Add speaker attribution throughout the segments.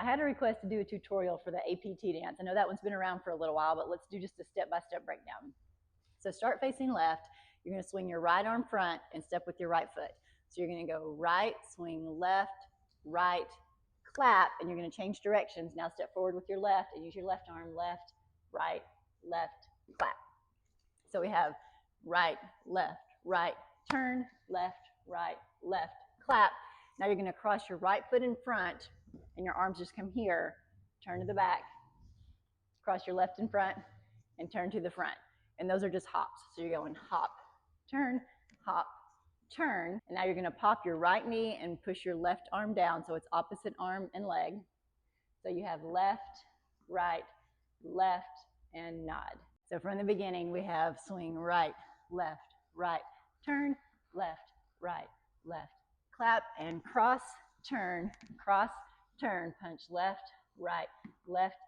Speaker 1: I had a request to do a tutorial for the APT dance. I know that one's been around for a little while, but let's do just a step-by-step breakdown. So start facing left. You're going to swing your right arm front and step with your right foot. So you're going to go right, swing left, right, clap, and you're going to change directions. Now step forward with your left and use your left arm, left, right, clap. So we have right, turn, left, clap. Now you're going to cross your right foot in front and your arms just come here, turn to the back, cross your left in front and turn to the front. And those are just hops. So you're going hop, turn, and now you're going to pop your right knee and push your left arm down so it's opposite arm and leg. So you have left, and nod. So from the beginning we have swing right, turn, left, clap, and cross, turn, punch left,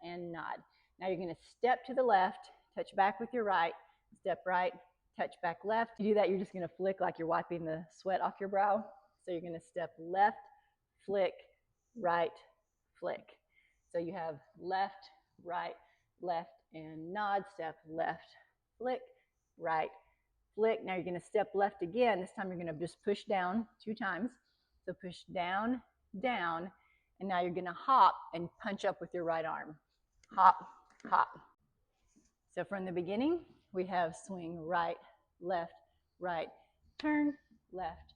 Speaker 1: and nod. Now you're going to step to the left, touch back with your right, step right, touch back left. To do that, you're just going to flick like you're wiping the sweat off your brow. So you're going to step left, flick, right, flick. So you have left, and nod, step left, flick, right, flick. Now you're going to step left again. This time you're going to just push down 2 times. So push down, and now you're going to hop and punch up with your right arm. Hop. So from the beginning, we have swing right, turn, left,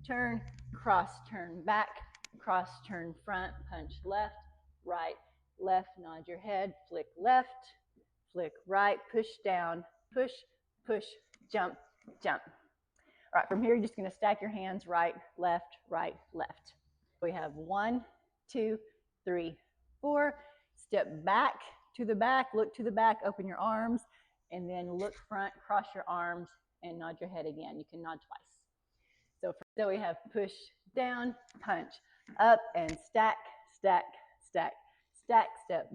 Speaker 1: turn, cross, turn back, cross, turn front, punch left, nod your head, flick left, flick right, push down, push, jump. All right, from here, you're just going to stack your hands right, left. We have 1, 2, 3, 4. Step back to the back, look to the back, open your arms, and then look front, cross your arms, and nod your head again. You can nod twice. So we have push down, punch, up, and stack, step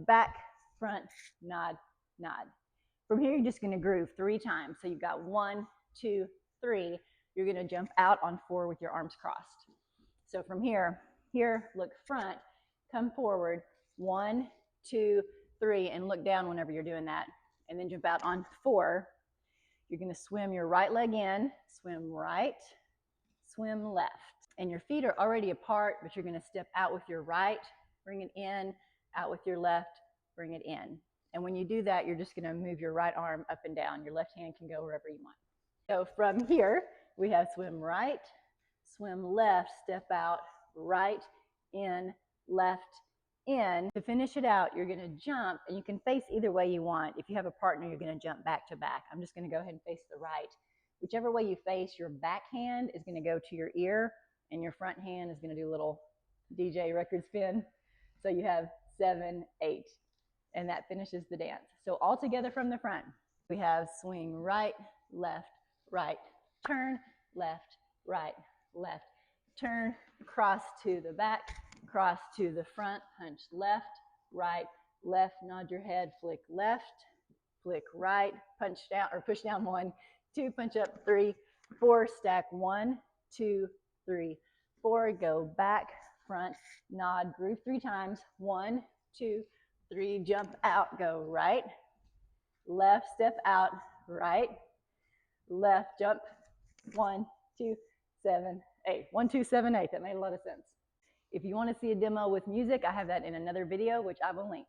Speaker 1: back, front, nod. From here, you're just going to groove 3 times. So you've got 1, 2, 3. You're going to jump out on 4 with your arms crossed. So from here, look front, come forward, 1, 2, 3, and look down whenever you're doing that. And then jump out on 4. You're going to swim your right leg in, swim right, swim left. And your feet are already apart, but you're going to step out with your right, bring it in, out with your left, bring it in. And when you do that, you're just going to move your right arm up and down. Your left hand can go wherever you want. So from here, we have swim right, swim left, step out, right, in, left, in. To finish it out, you're going to jump, and you can face either way you want. If you have a partner, you're going to jump back to back. I'm just going to go ahead and face the right. Whichever way you face, your back hand is going to go to your ear, and your front hand is going to do a little DJ record spin. So you have 7, 8, and that finishes the dance. So all together from the front, we have swing right, turn, left, turn, cross to the back, cross to the front, punch left, nod your head, flick left, flick right, punch down or push down 1, 2, punch up 3, 4, stack 1, 2, 3, 4, go back, front, nod, groove 3 times, 1, 2, 3, jump out, go right, left, step out, right, left, jump, 1, 2, 7, 8. 1, 2, 7, 8. That made a lot of sense. If you want to see a demo with music, I have that in another video, which I will link.